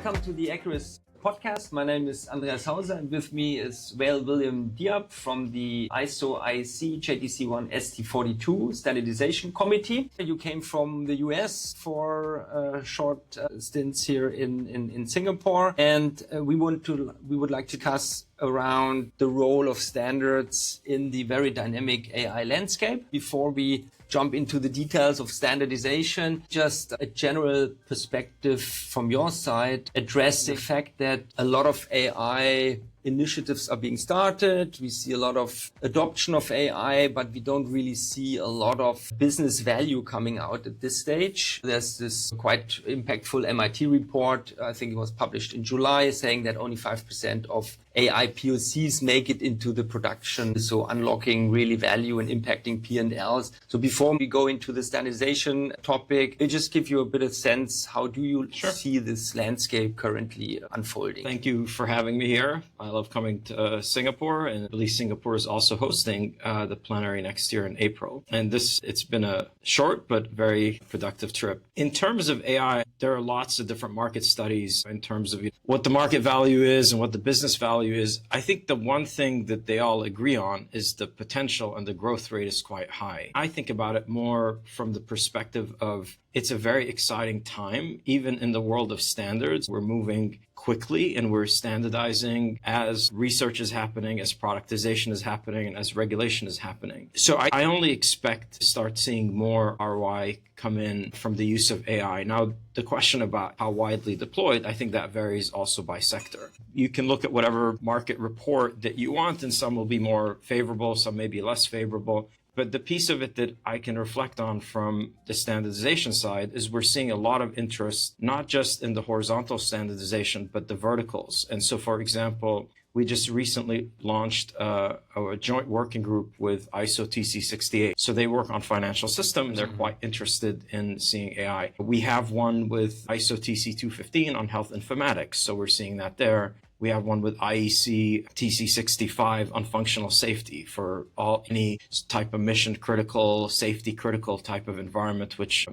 Welcome to the AIQURIS podcast. My name is Andreas Hauser, and with me is Wael William Diab from the ISO IEC JTC1 SC42 standardization committee. You came from the US for a short stints here in Singapore, and we would like to discuss around the role of standards in the very dynamic AI landscape. Before we jump into the details of standardization, just a general perspective from your side, address the fact that a lot of AI initiatives are being started. We see a lot of adoption of AI, but we don't really see a lot of business value coming out at this stage. There's this quite impactful MIT report, I think it was published in July, saying that only 5% of AI POCs make it into the production. So unlocking really value and impacting P&Ls. So before we go into the standardization topic, I'll just give you a bit of sense. How do you see this landscape currently unfolding? Thank you for having me here. I love coming to Singapore, and I believe Singapore is also hosting the plenary next year in April. And it's been a short but very productive trip. In terms of AI, there are lots of different market studies in terms of what the market value is and what the business value is. I think the one thing that they all agree on is the potential and the growth rate is quite high. I think about it more from the perspective of it's a very exciting time. Even in the world of standards, we're moving quickly and we're standardizing as research is happening, as productization is happening, and as regulation is happening. So I only expect to start seeing more ROI come in from the use of AI. Now, the question about how widely deployed, I think that varies also by sector. You can look at whatever market report that you want, and some will be more favorable, some may be less favorable. But the piece of it that I can reflect on from the standardization side is we're seeing a lot of interest, not just in the horizontal standardization, but the verticals. And so, for example, we just recently launched a joint working group with ISO TC68. So they work on financial system, and they're quite interested in seeing AI. We have one with ISO TC215 on health informatics. So we're seeing that there. We have one with IEC TC65 on functional safety for any type of mission critical, safety critical type of environment, which,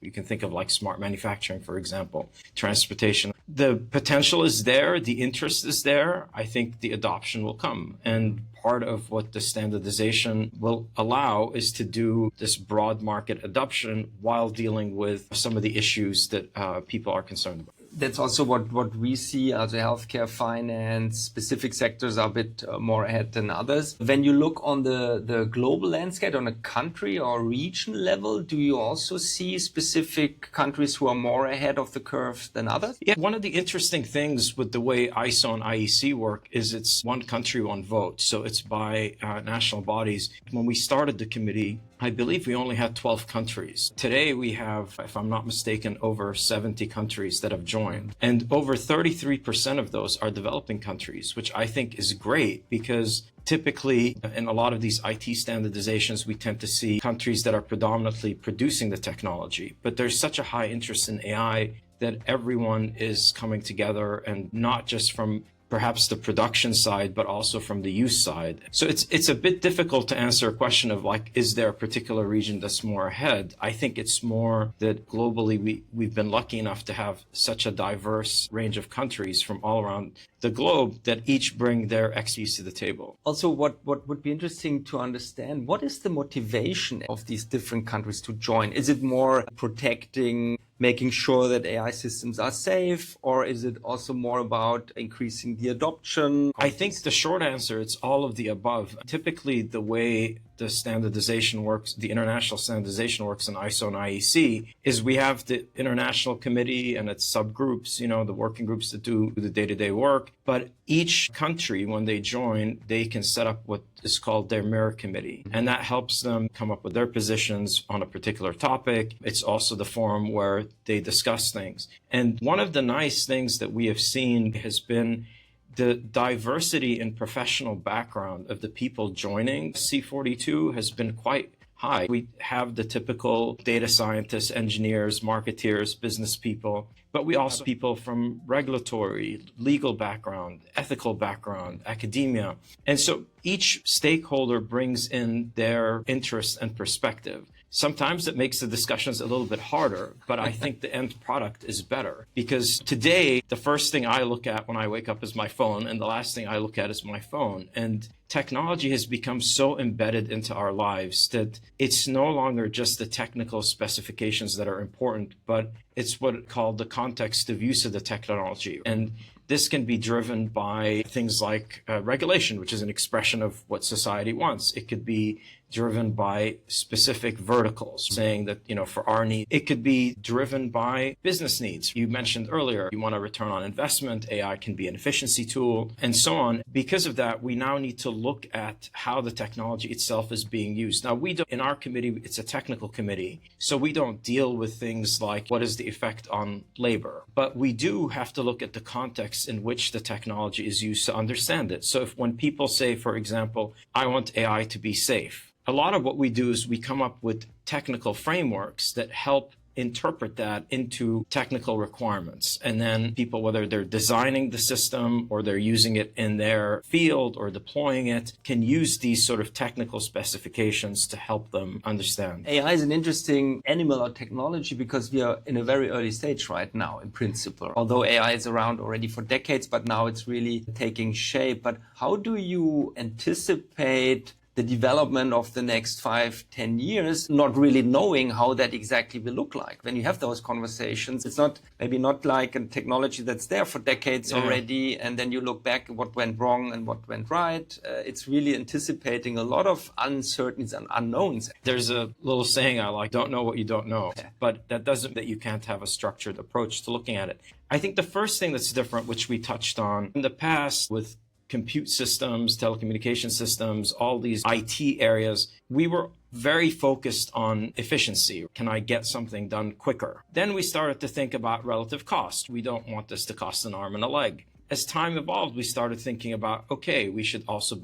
you can think of like smart manufacturing, for example, transportation. The potential is there. The interest is there. I think the adoption will come. And part of what the standardization will allow is to do this broad market adoption while dealing with some of the issues that people are concerned about. That's also what we see as a healthcare, finance, specific sectors are a bit more ahead than others. When you look on the global landscape on a country or region level, do you also see specific countries who are more ahead of the curve than others? Yeah, one of the interesting things with the way ISO and IEC work is it's one country, one vote. So it's by national bodies. When we started the committee, I believe we only had 12 countries. Today we have, if I'm not mistaken, over 70 countries that have joined. And over 33% of those are developing countries, which I think is great because typically in a lot of these IT standardizations, we tend to see countries that are predominantly producing the technology. But there's such a high interest in AI that everyone is coming together, and not just from perhaps the production side, but also from the use side. So it's a bit difficult to answer a question of like, is there a particular region that's more ahead? I think it's more that globally we've been lucky enough to have such a diverse range of countries from all around the globe that each bring their expertise to the table. Also, what would be interesting to understand, what is the motivation of these different countries to join? Is it more protecting, making sure that AI systems are safe, or is it also more about increasing the adoption? I think the short answer, it's all of the above. Typically, the way the standardization works, the international standardization works in ISO and IEC, is we have the international committee and its subgroups, the working groups that do the day-to-day work. But each country, when they join, they can set up what is called their mirror committee. And that helps them come up with their positions on a particular topic. It's also the forum where they discuss things. And one of the nice things that we have seen has been the diversity in professional background of the people joining SC42 has been quite high. We have the typical data scientists, engineers, marketeers, business people, but we also have people from regulatory, legal background, ethical background, academia. And so each stakeholder brings in their interest and perspective. Sometimes it makes the discussions a little bit harder, but I think the end product is better. Because today, the first thing I look at when I wake up is my phone, and the last thing I look at is my phone. And technology has become so embedded into our lives that it's no longer just the technical specifications that are important, but it's what called the context of use of the technology. And this can be driven by things like regulation, which is an expression of what society wants. It could be driven by specific verticals, saying that, for our need. It could be driven by business needs. You mentioned earlier, you want a return on investment. AI can be an efficiency tool, and so on. Because of that, we now need to look at how the technology itself is being used. Now, in our committee, it's a technical committee, so we don't deal with things like what is the effect on labor. But we do have to look at the context in which the technology is used to understand it. So when people say, for example, I want AI to be safe, a lot of what we do is we come up with technical frameworks that help interpret that into technical requirements. And then people, whether they're designing the system or they're using it in their field or deploying it, can use these sort of technical specifications to help them understand. AI is an interesting animal or technology because we are in a very early stage right now, in principle. Although AI is around already for decades, but now it's really taking shape. But how do you anticipate the development of the next 5-10 years, not really knowing how that exactly will look like? When you have those conversations, it's maybe not like a technology that's there for decades already, and then you look back at what went wrong and what went right. It's really anticipating a lot of uncertainties and unknowns. There's a little saying I like, don't know what you don't know, but that doesn't mean that you can't have a structured approach to looking at it. I think the first thing that's different, which we touched on in the past with compute systems, telecommunication systems, all these IT areas, we were very focused on efficiency. Can I get something done quicker? Then we started to think about relative cost. We don't want this to cost an arm and a leg. As time evolved, we started thinking about, okay, we should also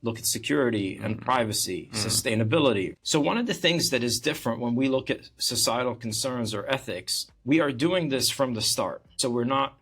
look at security and privacy, sustainability. So one of the things that is different when we look at societal concerns or ethics, we are doing this from the start. So we're not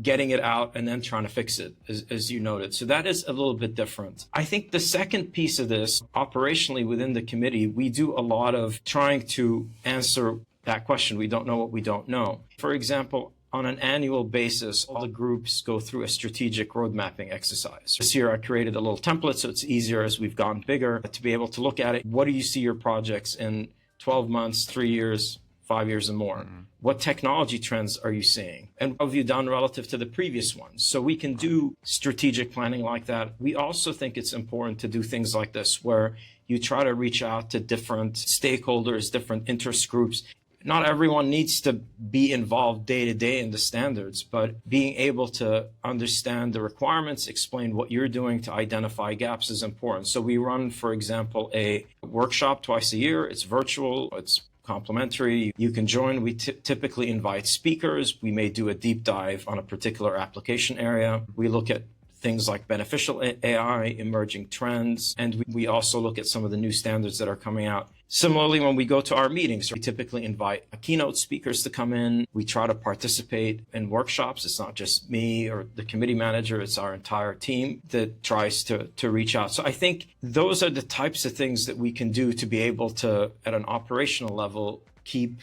getting it out and then trying to fix it, as you noted. So that is a little bit different. I think the second piece of this, operationally within the committee, we do a lot of trying to answer that question. We don't know what we don't know. For example, on an annual basis, all the groups go through a strategic road mapping exercise. This year, I created a little template so it's easier as we've gone bigger to be able to look at it. What do you see your projects in 12 months, 3 years, 5 years and more? What technology trends are you seeing? And what have you done relative to the previous ones? So we can do strategic planning like that. We also think it's important to do things like this, where you try to reach out to different stakeholders, different interest groups. Not everyone needs to be involved day to day in the standards, but being able to understand the requirements, explain what you're doing to identify gaps is important. So we run, for example, a workshop twice a year. It's virtual. It's complimentary. You can join. We typically invite speakers. We may do a deep dive on a particular application area. We look at things like beneficial AI, emerging trends, and we also look at some of the new standards that are coming out. Similarly, when we go to our meetings, we typically invite keynote speakers to come in. We try to participate in workshops. It's not just me or the committee manager, it's our entire team that tries to reach out. So I think those are the types of things that we can do to be able to, at an operational level, keep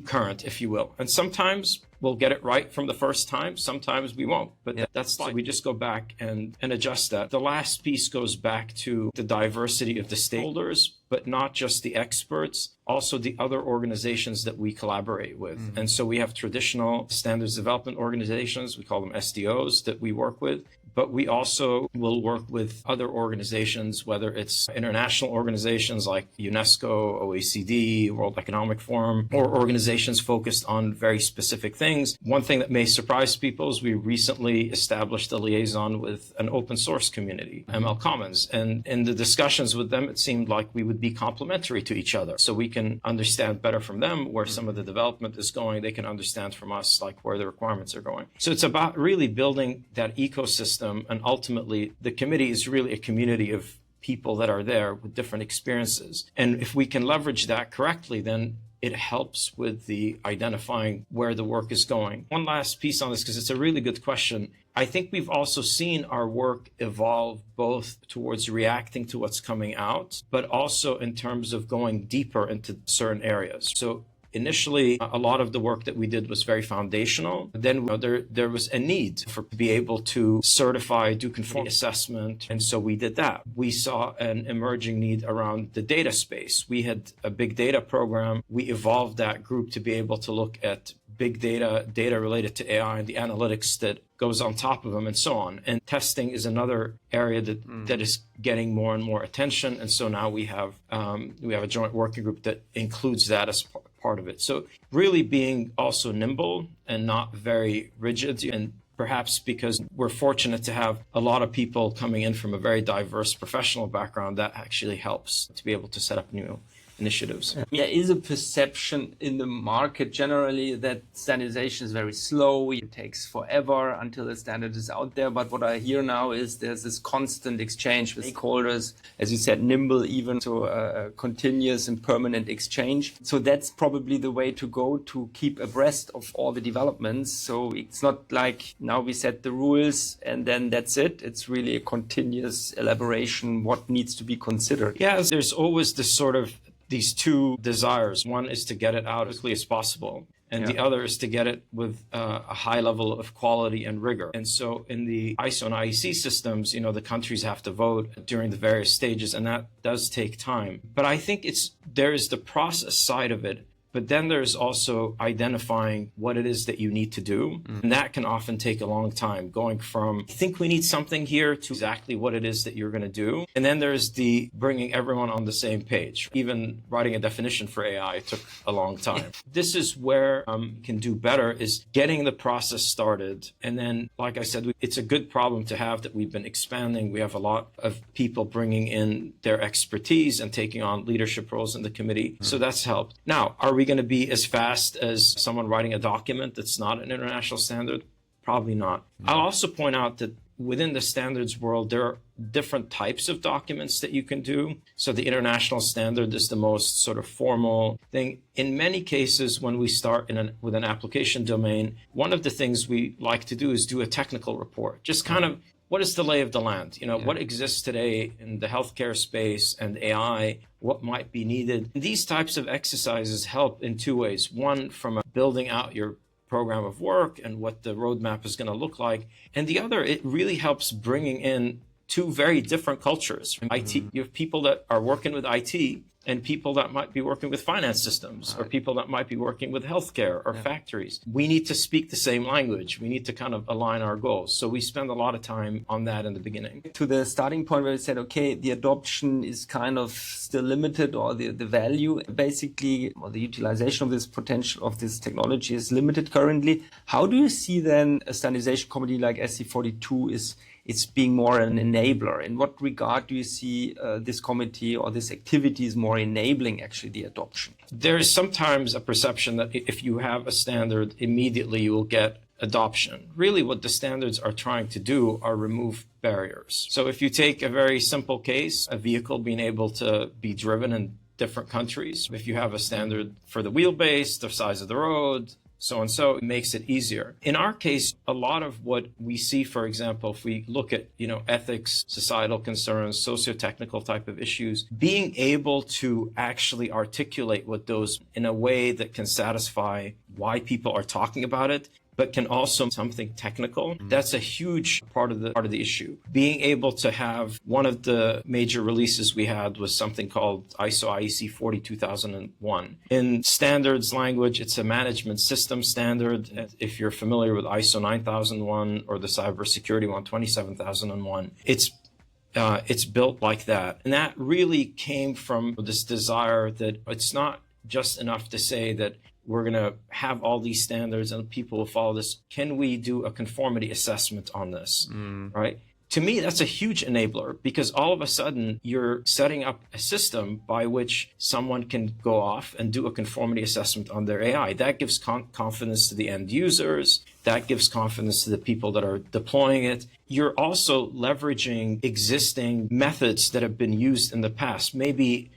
current, if you will. And sometimes we'll get it right from the first time. Sometimes we won't, but that's fine. We just go back and adjust that. The last piece goes back to the diversity of the stakeholders, but not just the experts, also the other organizations that we collaborate with. And so we have traditional standards development organizations, we call them SDOs, that we work with. But we also will work with other organizations, whether it's international organizations like UNESCO, OECD, World Economic Forum, or organizations focused on very specific things. One thing that may surprise people is we recently established a liaison with an open source community, ML Commons. And in the discussions with them, it seemed like we would be complementary to each other. So we can understand better from them where some of the development is going. They can understand from us like where the requirements are going. So it's about really building that ecosystem. And ultimately, the committee is really a community of people that are there with different experiences. And if we can leverage that correctly, then it helps with the identifying where the work is going. One last piece on this, because it's a really good question. I think we've also seen our work evolve both towards reacting to what's coming out, but also in terms of going deeper into certain areas. So initially, a lot of the work that we did was very foundational. Then there was a need to be able to certify, do conformity assessment. And so we did that. We saw an emerging need around the data space. We had a big data program. We evolved that group to be able to look at big data related to AI and the analytics that goes on top of them and so on. And testing is another area that is getting more and more attention. And so now we have a joint working group that includes that as part of it. So really being also nimble and not very rigid, and perhaps because we're fortunate to have a lot of people coming in from a very diverse professional background, that actually helps to be able to set up new initiatives. There is a perception in the market generally that standardization is very slow. It takes forever until the standard is out there. But what I hear now is there's this constant exchange with stakeholders, as you said, nimble even, so a continuous and permanent exchange. So that's probably the way to go to keep abreast of all the developments. So it's not like now we set the rules and then that's it. It's really a continuous elaboration, what needs to be considered. Yeah, there's always this sort of these two desires. One is to get it out as quickly as possible, and the other is to get it with a high level of quality and rigor. And so in the ISO and IEC systems, the countries have to vote during the various stages, and that does take time. But I think there is the process side of it, but then there's also identifying what it is that you need to do. And that can often take a long time, going from, I think we need something here, to exactly what it is that you're going to do. And then there's the bringing everyone on the same page. Even writing a definition for AI took a long time. This is where we can do better, is getting the process started. And then, like I said, it's a good problem to have that we've been expanding. We have a lot of people bringing in their expertise and taking on leadership roles in the committee. So that's helped. Now, are we going to be as fast as someone writing a document that's not an international standard? Probably not. I'll also point out that within the standards world, there are different types of documents that you can do. So the international standard is the most sort of formal thing. In many cases, when we start with an application domain, one of the things we like to do is do a technical report. Just kind of, what is the lay of the land? What exists today in the healthcare space and AI? What might be needed? These types of exercises help in two ways. One, from building out your program of work and what the roadmap is going to look like. And the other, it really helps bringing in two very different cultures. IT, you have people that are working with IT and people that might be working with finance systems, or people that might be working with healthcare or factories. We need to speak the same language. We need to kind of align our goals. So we spend a lot of time on that in the beginning. To the starting point where we said, okay, the adoption is kind of still limited, or the value basically, or the utilization of this potential of this technology is limited currently. How do you see then a standardization committee like SC42 it's being more an enabler? In what regard do you see this committee or this activity is more enabling actually the adoption? There is sometimes a perception that if you have a standard, immediately you will get adoption. Really, what the standards are trying to do are remove barriers. So if you take a very simple case, a vehicle being able to be driven in different countries, if you have a standard for the wheelbase, the size of the road, so and so, it makes it easier. In our case, a lot of what we see, for example, if we look at, ethics, societal concerns, socio-technical type of issues, being able to actually articulate what those in a way that can satisfy why people are talking about it, but can also something technical. That's a huge part of the issue. Being able to have one of the major releases we had was something called ISO IEC 2001. In standards language, it's a management system standard. If you're familiar with ISO 9001 or the cybersecurity one, 27001, it's built like that. And that really came from this desire that it's not just enough to say that we're going to have all these standards and people will follow this. Can we do a conformity assessment on this? Right? To me, that's a huge enabler, because all of a sudden you're setting up a system by which someone can go off and do a conformity assessment on their AI. That gives confidence to the end users. That gives confidence to the people that are deploying it. You're also leveraging existing methods that have been used in the past, maybe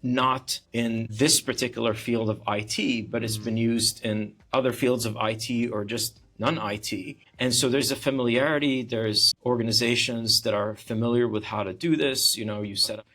not in this particular field of IT, but it's been used in other fields of IT or just non-IT. And so there's a familiarity, there's organizations that are familiar with how to do this. You set up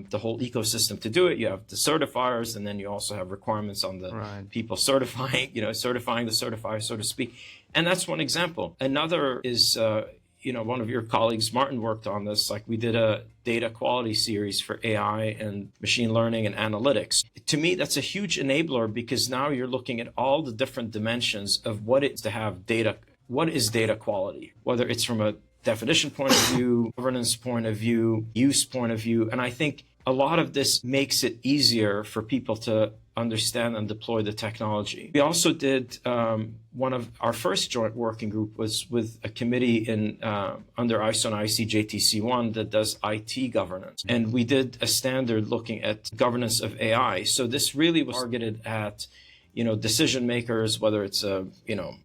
the whole ecosystem to do it. You have the certifiers, and then you also have requirements on the people certifying, certifying the certifier, so to speak. And that's one example. Another is, one of your colleagues, Martin, worked on this. Like, we did a data quality series for AI and machine learning and analytics. To me, that's a huge enabler, because now you're looking at all the different dimensions of what it's to have data. What is data quality? Whether it's from a definition point of view, governance point of view, use point of view. And I think a lot of this makes it easier for people to understand and deploy the technology. We also did one of our first joint working group was with a committee in under ISO and IEC JTC1 that does IT governance. And we did a standard looking at governance of AI. So this really was targeted at decision makers, whether it's a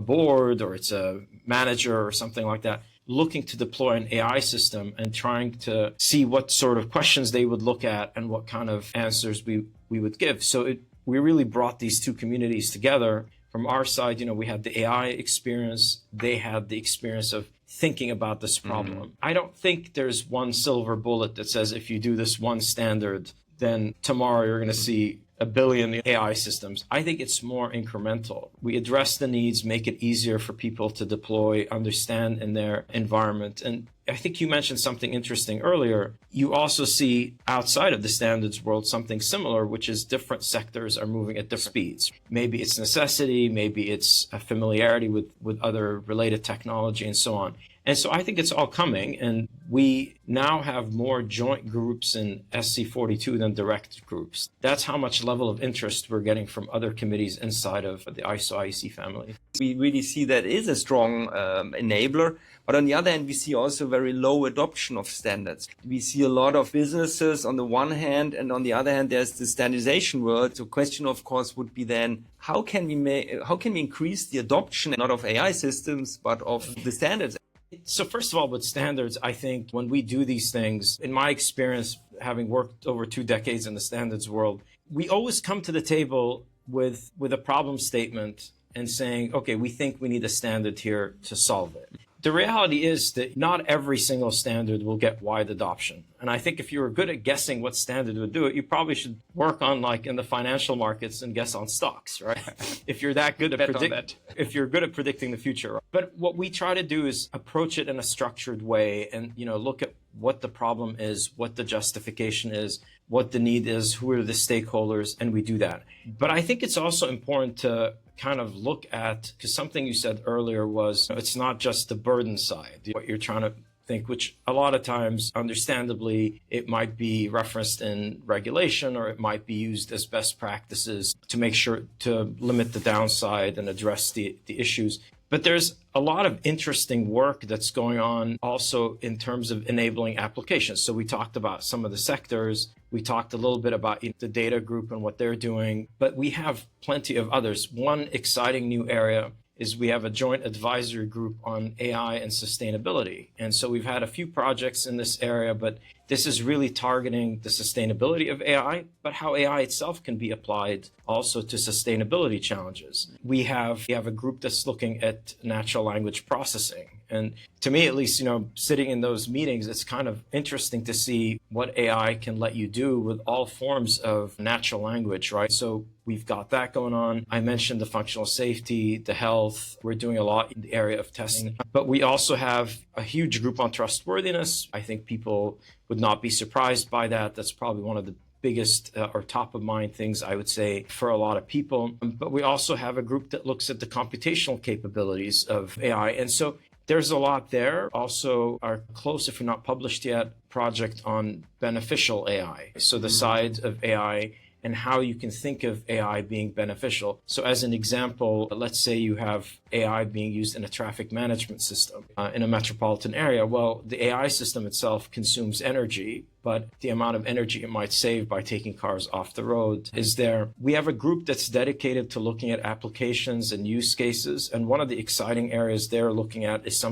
board or it's a manager or something like that, looking to deploy an AI system and trying to see what sort of questions they would look at and what kind of answers we would give. So we really brought these two communities together. From our side, we had the AI experience. They had the experience of thinking about this problem. I don't think there's one silver bullet that says if you do this one standard, then tomorrow you're going to see a billion AI systems. I think it's more incremental. We address the needs, make it easier for people to deploy, understand in their environment. And I think you mentioned something interesting earlier. You also see outside of the standards world something similar, which is different sectors are moving at different speeds. Maybe it's necessity, maybe it's a familiarity with other related technology and so on. And so I think it's all coming, and we now have more joint groups in SC42 than direct groups. That's how much level of interest we're getting from other committees inside of the ISO IEC family. We really see that is a strong enabler. But on the other hand, we see also very low adoption of standards. We see a lot of businesses on the one hand, and on the other hand, there's the standardization world. So question, of course, would be then, how can we increase the adoption, not of AI systems, but of the standards? So first of all, with standards, I think when we do these things, in my experience, having worked over 2 decades in the standards world, we always come to the table with a problem statement and saying, okay, we think we need a standard here to solve it. The reality is that not every single standard will get wide adoption. And I think if you were good at guessing what standard would do it, you probably should work on, like, in the financial markets and guess on stocks, right? If you're that good at if you're good at predicting the future. But what we try to do is approach it in a structured way and, look at what the problem is, what the justification is, what the need is, who are the stakeholders, and we do that. But I think it's also important to kind of look at, because something you said earlier was, it's not just the burden side, what you're trying to think, which a lot of times, understandably, it might be referenced in regulation or it might be used as best practices to make sure to limit the downside and address the issues. But there's a lot of interesting work that's going on also in terms of enabling applications. So we talked about some of the sectors. We talked a little bit about the data group and what they're doing, but we have plenty of others. One exciting new area is we have a joint advisory group on AI and sustainability. And so we've had a few projects in this area, but this is really targeting the sustainability of AI, but how AI itself can be applied also to sustainability challenges. We have a group that's looking at natural language processing. And to me, at least, sitting in those meetings, it's kind of interesting to see what AI can let you do with all forms of natural language, right? So we've got that going on. I mentioned the functional safety, the health. We're doing a lot in the area of testing. But we also have a huge group on trustworthiness. I think people would not be surprised by that. That's probably one of the biggest or top of mind things, I would say, for a lot of people. But we also have a group that looks at the computational capabilities of AI. And so there's a lot there. Also, our close, if not published yet, project on beneficial AI. So the side of AI and how you can think of AI being beneficial. So as an example, let's say you have AI being used in a traffic management system in a metropolitan area. Well, the AI system itself consumes energy, but the amount of energy it might save by taking cars off the road is there. We have a group that's dedicated to looking at applications and use cases. And one of the exciting areas they're looking at is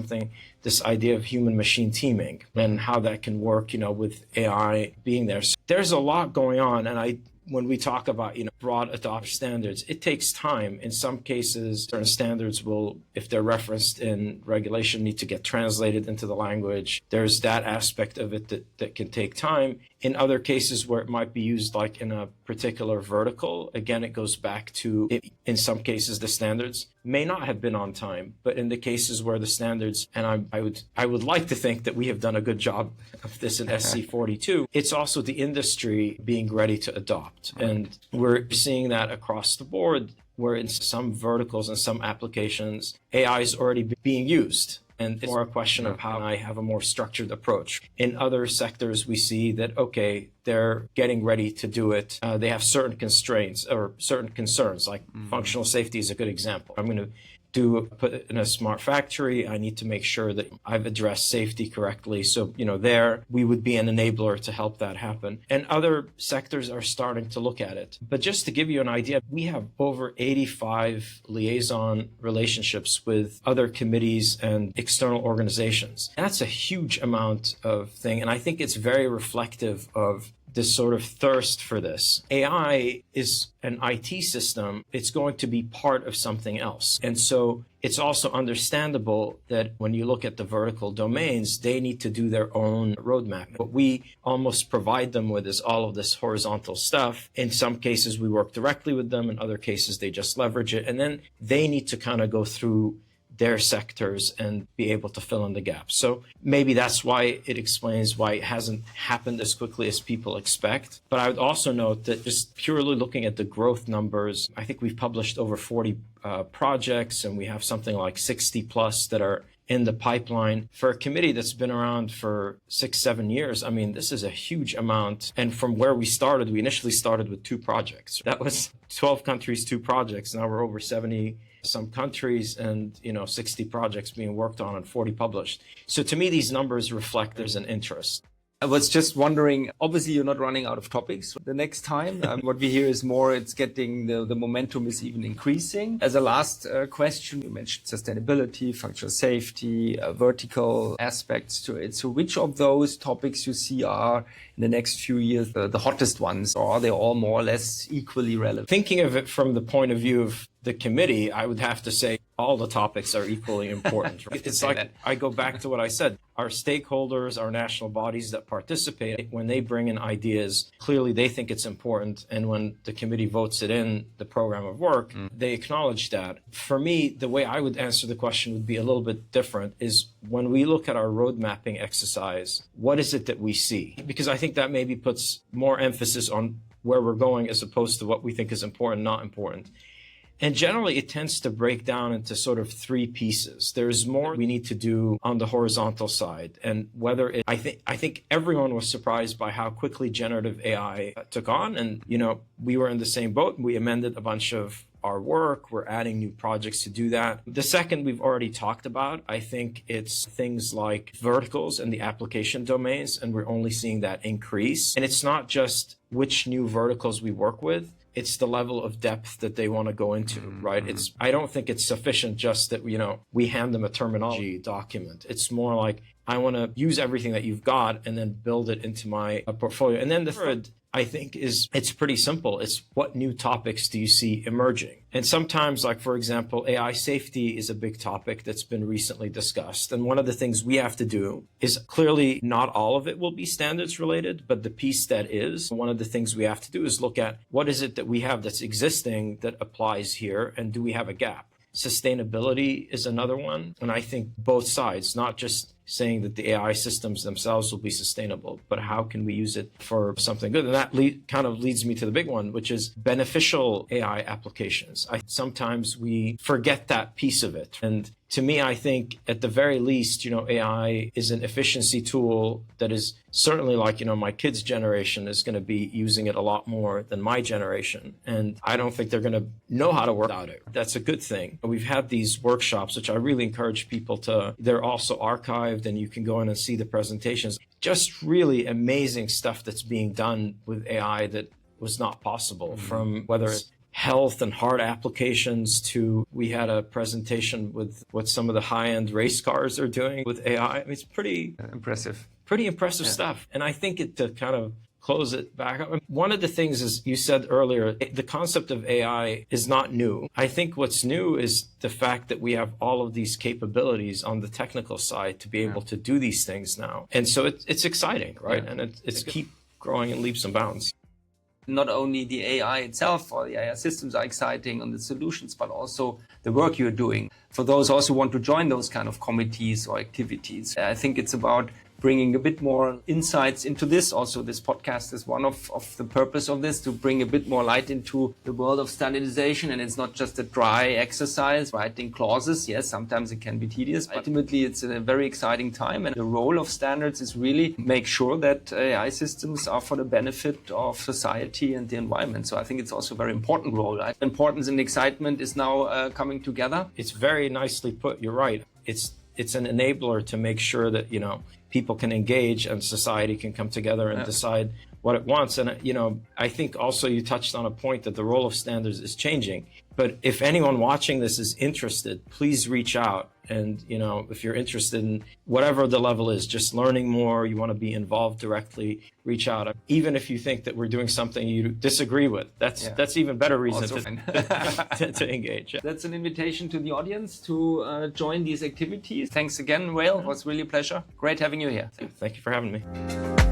this idea of human-machine teaming and how that can work, with AI being there. So there's a lot going on. And when we talk about, broad adoption standards, it takes time. In some cases, certain standards will, if they're referenced in regulation, need to get translated into the language. There's that aspect of it that can take time. In other cases where it might be used like in a particular vertical, again, it goes back to, in some cases, the standards may not have been on time, but in the cases where the standards, and I would like to think that we have done a good job of this in SC42, it's also the industry being ready to adopt. And we're seeing that across the board, where in some verticals and some applications, AI is already being used. And it's more a question of how I have a more structured approach. In other sectors, we see that, okay, they're getting ready to do it. They have certain constraints or certain concerns, like functional safety is a good example. I'm going to put it in a smart factory. I need to make sure that I've addressed safety correctly. So, there we would be an enabler to help that happen. And other sectors are starting to look at it. But just to give you an idea, we have over 85 liaison relationships with other committees and external organizations. That's a huge amount of thing. And I think it's very reflective of this sort of thirst for this. AI is an IT system. It's going to be part of something else. And so it's also understandable that when you look at the vertical domains, they need to do their own roadmap. What we almost provide them with is all of this horizontal stuff. In some cases, we work directly with them. In other cases, they just leverage it. And then they need to kind of go through their sectors and be able to fill in the gaps. So maybe that's why it explains why it hasn't happened as quickly as people expect. But I would also note that just purely looking at the growth numbers, I think we've published over 40 projects, and we have something like 60 plus that are in the pipeline. For a committee that's been around for 6-7 years, I mean, this is a huge amount. And from where we started, we initially started with 2 projects. That was 12 countries, 2 projects. Now we're over 70 some countries and 60 projects being worked on and 40 published. So to me, these numbers reflect there's an interest. I was just wondering, obviously you're not running out of topics the next time. What we hear is more, it's getting, the momentum is even increasing. As a last question, you mentioned sustainability, functional safety, vertical aspects to it. So which of those topics you see are in the next few years the hottest ones, or are they all more or less equally relevant? Thinking of it from the point of view of the committee, I would have to say all the topics are equally important. Right? It's like, I go back to what I said. Our stakeholders, our national bodies that participate, when they bring in ideas, clearly they think it's important. And when the committee votes it in the program of work, they acknowledge that. For me, the way I would answer the question would be a little bit different, is when we look at our road mapping exercise, what is it that we see? Because I think that maybe puts more emphasis on where we're going as opposed to what we think is important, not important. And generally, it tends to break down into sort of 3 pieces. There's more we need to do on the horizontal side. And I think everyone was surprised by how quickly generative AI took on. And, we were in the same boat. We amended a bunch of our work. We're adding new projects to do that. The second we've already talked about. I think it's things like verticals and the application domains, and we're only seeing that increase. And it's not just which new verticals we work with. It's the level of depth that they want to go into, right? I don't think it's sufficient just that, we hand them a terminology document. It's more like, I want to use everything that you've got and then build it into my portfolio. And then the third, I think, it's pretty simple. It's what new topics do you see emerging? And sometimes, like, for example, AI safety is a big topic that's been recently discussed. And one of the things we have to do is, clearly not all of it will be standards related, but the piece that is, one of the things we have to do is look at what is it that we have that's existing that applies here, and do we have a gap? Sustainability is another one. And I think both sides, not just saying that the AI systems themselves will be sustainable, but how can we use it for something good? And that kind of leads me to the big one, which is beneficial AI applications. Sometimes we forget that piece of it. And to me, I think at the very least, AI is an efficiency tool that is certainly like, my kids' generation is going to be using it a lot more than my generation. And I don't think they're going to know how to work without it. That's a good thing. We've had these workshops, which I really encourage people to, they're also archived and you can go in and see the presentations. Just really amazing stuff that's being done with AI that was not possible, from whether it's health and heart applications to, we had a presentation with what some of the high-end race cars are doing with AI. I mean, it's pretty impressive stuff. And I think to kind of close it back up. One of the things is, you said earlier, the concept of AI is not new. I think what's new is the fact that we have all of these capabilities on the technical side to be able to do these things now. And so it's exciting, right? And it's keep growing in leaps and bounds. Not only the AI itself or the AI systems are exciting on the solutions, but also the work you're doing. For those also who want to join those kind of committees or activities, I think it's about bringing a bit more insights into this. Also, this podcast is one of the purpose of this, to bring a bit more light into the world of standardization. And it's not just a dry exercise, writing clauses. Yes, sometimes it can be tedious. But ultimately, it's a very exciting time. And the role of standards is really make sure that AI systems are for the benefit of society and the environment. So I think it's also a very important role. Right? Importance and excitement is now coming together. It's very nicely put. You're right. It's an enabler to make sure that, people can engage and society can come together and decide what it wants. And, I think also you touched on a point that the role of standards is changing. But if anyone watching this is interested, please reach out. And, if you're interested in whatever the level is, just learning more, you want to be involved directly, reach out. Even if you think that we're doing something you disagree with, that's even better reason to engage. That's an invitation to the audience to join these activities. Thanks again, Wael. It was really a pleasure. Great having you here. Thank you for having me.